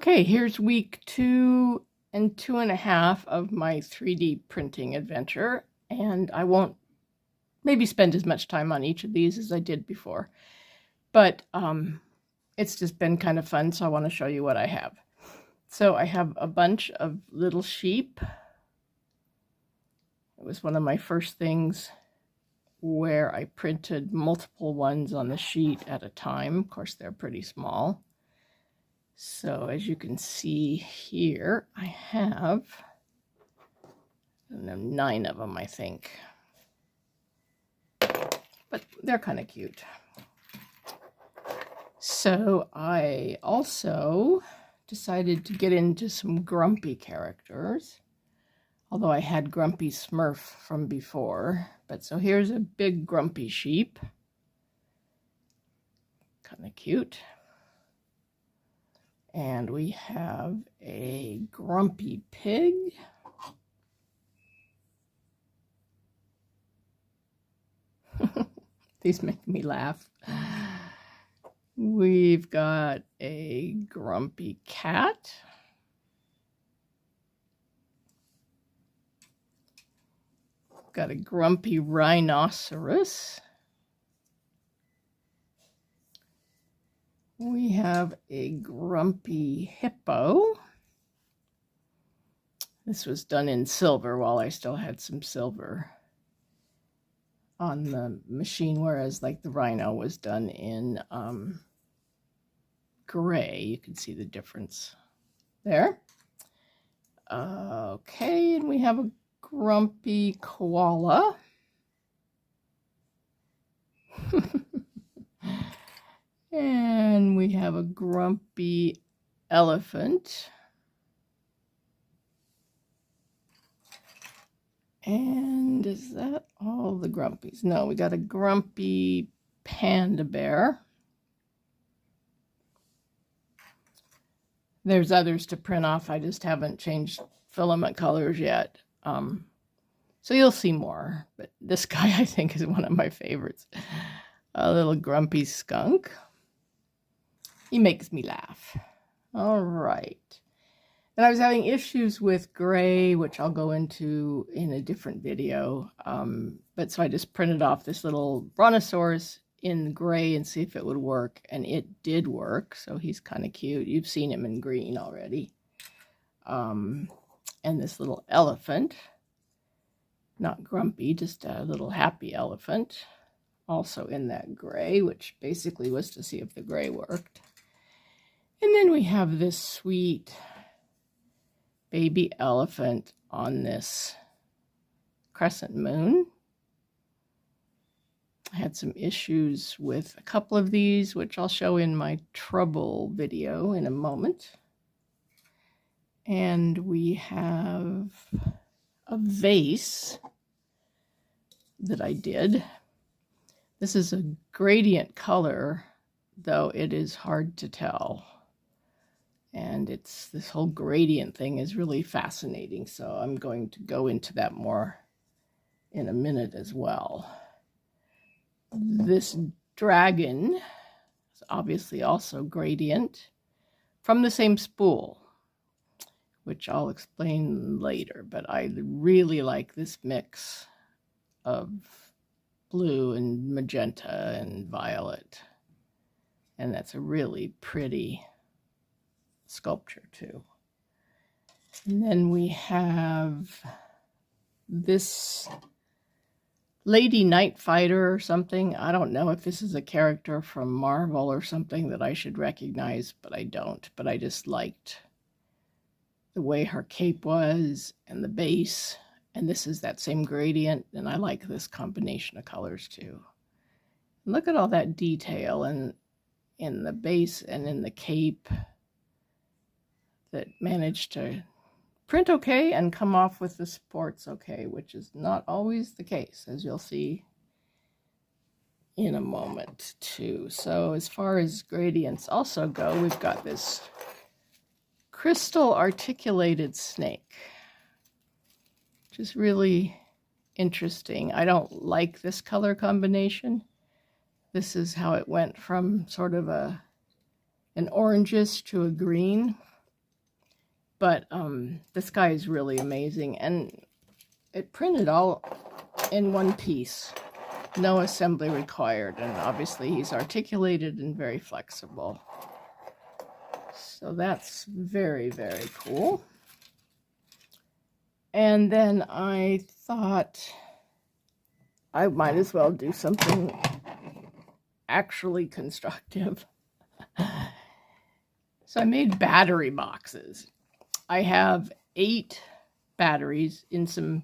Okay, here's week 2 and 2.5 of my 3D printing adventure, and I won't maybe spend as much time on each of these as I did before, but it's just been kind of fun, so I want to show you what I have. So I have a bunch of little sheep. It was one of my first things where I printed multiple ones on the sheet at a time. Of course, they're pretty small. So as you can see here, I have 9 of them, I think. But they're kind of cute. So I also decided to get into some Grumpy characters, although I had Grumpy Smurf from before. But so here's a big Grumpy sheep. Kind of cute. And we have a Grumpy Pig. These make me laugh. We've got a Grumpy Cat. Got a Grumpy Rhinoceros. We have a Grumpy Hippo. This was done in silver while I still had some silver on the machine, whereas like the Rhino was done in gray. You can see the difference there. Okay, and we have a Grumpy Koala. And we have a Grumpy Elephant. And is that all the Grumpies? No, we got a Grumpy Panda Bear. There's others to print off. I just haven't changed filament colors yet. So you'll see more. But this guy, I think, is one of my favorites. A little Grumpy Skunk. He makes me laugh. All right. And I was having issues with gray, which I'll go into in a different video. But so I just printed off this little brontosaurus in gray and see if it would work. And it did work. So he's kind of cute. You've seen him in green already. And this little elephant. Not grumpy, just a little happy elephant. Also in that gray, which basically was to see if the gray worked. And then we have this sweet baby elephant on this crescent moon. I had some issues with a couple of these, which I'll show in my trouble video in a moment. And we have a vase that I did. This is a gradient color, though it is hard to tell. And this whole gradient thing is really fascinating. So I'm going to go into that more in a minute as well. This dragon is obviously also gradient from the same spool, which I'll explain later. But I really like this mix of blue and magenta and violet. And that's a really pretty sculpture too. And then we have this Lady Night Fighter or something. I don't know if this is a character from Marvel or something that I should recognize, but I don't. But I just liked the way her cape was and the base. And this is that same gradient, and I like this combination of colors too. Look at all that detail in the base and in the cape that managed to print okay and come off with the supports okay, which is not always the case, as you'll see in a moment too. So as far as gradients also go, we've got this crystal articulated snake, which is really interesting. I don't like this color combination. This is how it went from sort of an orangish to a green. But this guy is really amazing, and it printed all in one piece. No assembly required, and obviously he's articulated and very flexible. So that's very, very cool. And then I thought I might as well do something actually constructive. So I made battery boxes. I have 8 batteries in some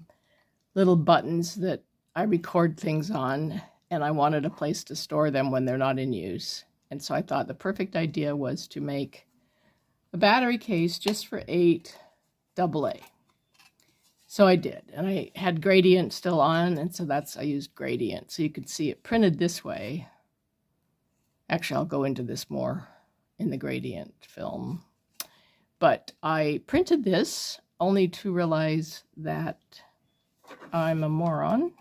little buttons that I record things on, and I wanted a place to store them when they're not in use. And so I thought the perfect idea was to make a battery case just for 8 AA. So I did, and I had gradient still on, and so I used gradient. So you could see it printed this way. Actually, I'll go into this more in the gradient film. But I printed this only to realize that I'm a moron.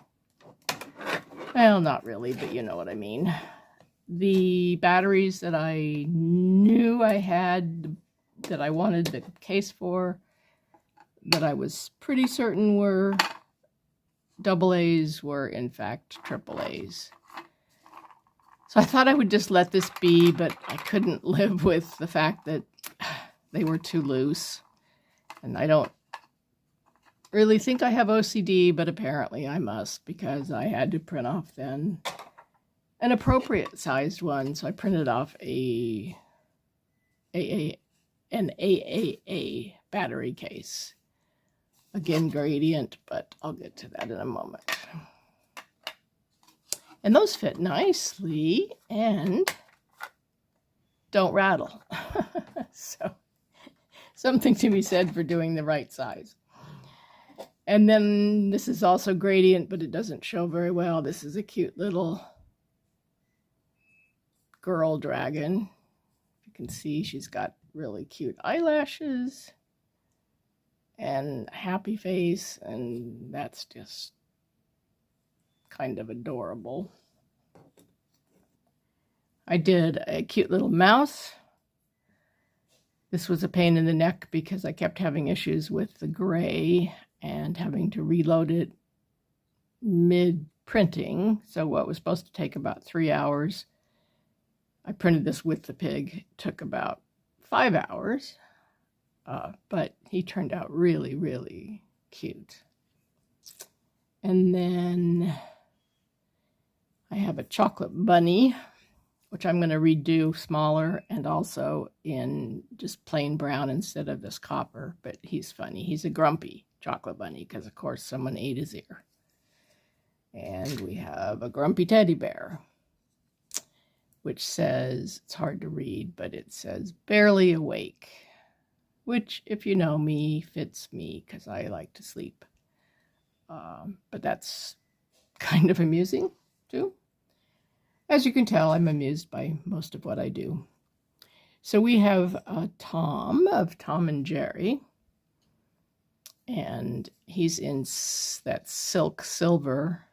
Well, not really, but you know what I mean. The batteries that I knew I had, that I wanted the case for, that I was pretty certain were AA's, were in fact AAA's. So I thought I would just let this be, but I couldn't live with the fact that they were too loose. And I don't really think I have OCD, but apparently I must, because I had to print off then an appropriate sized one. So I printed off an AAA battery case. Again, gradient, but I'll get to that in a moment. And those fit nicely and don't rattle. So something to be said for doing the right size. And then this is also gradient, but it doesn't show very well. This is a cute little girl dragon. You can see she's got really cute eyelashes and a happy face, and that's just kind of adorable. I did a cute little mouse. This was a pain in the neck because I kept having issues with the gray and having to reload it mid-printing. So what was supposed to take about 3 hours, I printed this with the pig. It took about 5 hours, but he turned out really, really cute. And then I have a chocolate bunny, which I'm going to redo smaller and also in just plain brown instead of this copper. But he's funny. He's a grumpy chocolate bunny because, of course, someone ate his ear. And we have a grumpy teddy bear, which says, it's hard to read, but it says, barely awake, which, if you know me, fits me because I like to sleep. But that's kind of amusing, too. As you can tell, I'm amused by most of what I do. So we have Tom of Tom and Jerry, and he's in that silk silver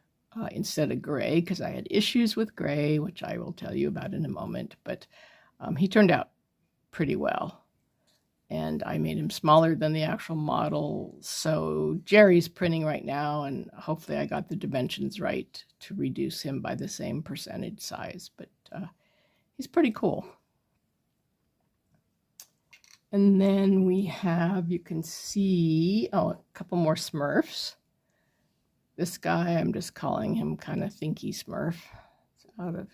instead of gray, because I had issues with gray, which I will tell you about in a moment, but he turned out pretty well. And I made him smaller than the actual model. So Jerry's printing right now, and hopefully I got the dimensions right to reduce him by the same percentage size. But he's pretty cool. And then we have, you can see, a couple more Smurfs. This guy, I'm just calling him kind of Thinky Smurf. It's out of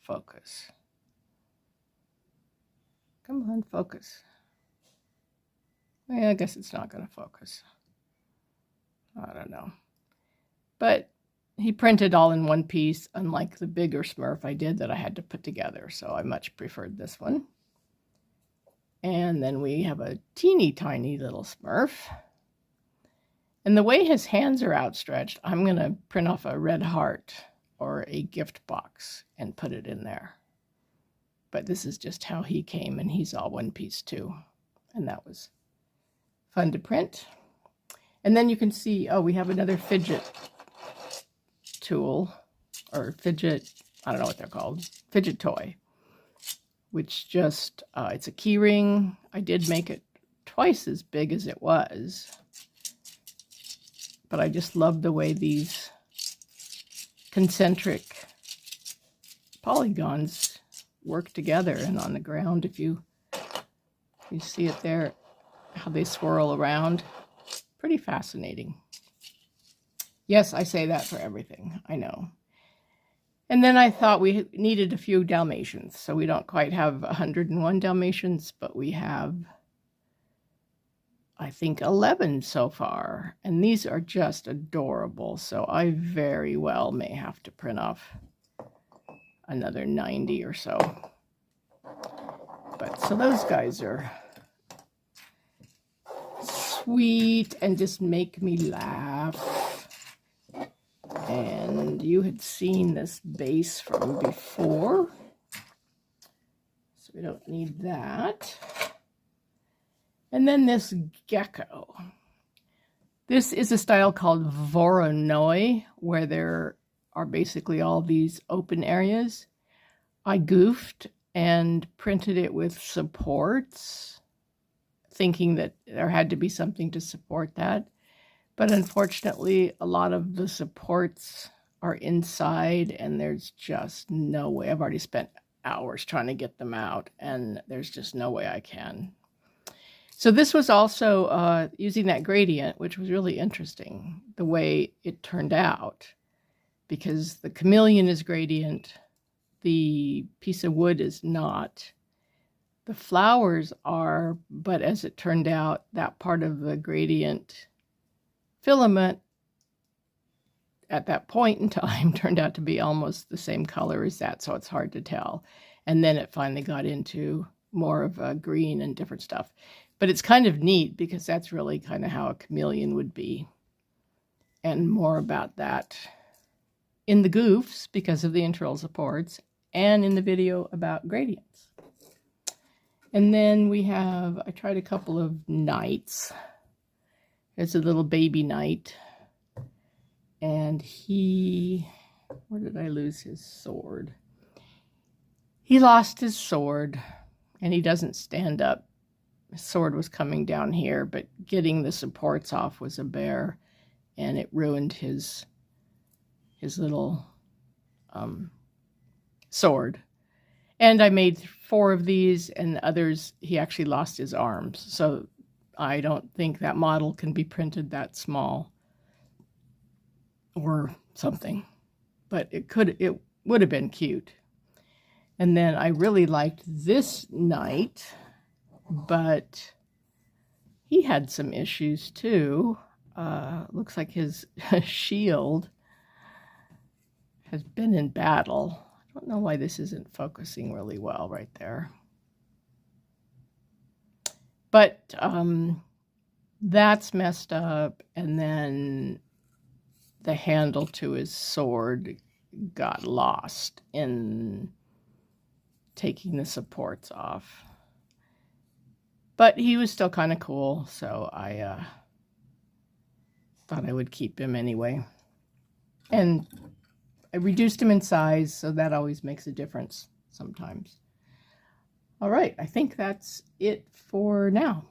focus. Come on, focus. I guess it's not going to focus. I don't know. But he printed all in one piece, unlike the bigger Smurf I did that I had to put together. So I much preferred this one. And then we have a teeny tiny little Smurf. And the way his hands are outstretched, I'm going to print off a red heart or a gift box and put it in there. But this is just how he came, and he's all one piece too. And that was fun to print. And then you can see, we have another fidget tool, or fidget, I don't know what they're called, fidget toy, which just, it's a key ring. I did make it twice as big as it was. But I just love the way these concentric polygons work together. And on the ground, if you see it there, how they swirl around. Pretty fascinating. Yes, I say that for everything, I know. And then I thought we needed a few Dalmatians. So we don't quite have 101 Dalmatians, but we have, I think, 11 so far. And these are just adorable. So I very well may have to print off another 90 or so. But so those guys are sweet and just make me laugh. And you had seen this base from before, so we don't need that. And then this gecko. This is a style called Voronoi, where there are basically all these open areas. I goofed and printed it with supports, thinking that there had to be something to support that. But unfortunately, a lot of the supports are inside and there's just no way. I've already spent hours trying to get them out and there's just no way I can. So this was also using that gradient, which was really interesting, the way it turned out. Because the chameleon is gradient, the piece of wood is not. The flowers are, but as it turned out, that part of the gradient filament at that point in time turned out to be almost the same color as that, so it's hard to tell. And then it finally got into more of a green and different stuff. But it's kind of neat because that's really kind of how a chameleon would be. And more about that in the goofs because of the internal supports and in the video about gradients. And then we have, I tried a couple of knights. There's a little baby knight, and where did I lose his sword? He lost his sword, and he doesn't stand up. His sword was coming down here, but getting the supports off was a bear, and it ruined his little sword. And I made 4 of these, and others, he actually lost his arms, so I don't think that model can be printed that small or something, but it would have been cute. And then I really liked this knight, but he had some issues too. Looks like his shield has been in battle. I don't know why this isn't focusing really well right there. But that's messed up, and then the handle to his sword got lost in taking the supports off. But he was still kind of cool, so I thought I would keep him anyway. And I reduced him in size, so that always makes a difference sometimes. All right, I think that's it for now.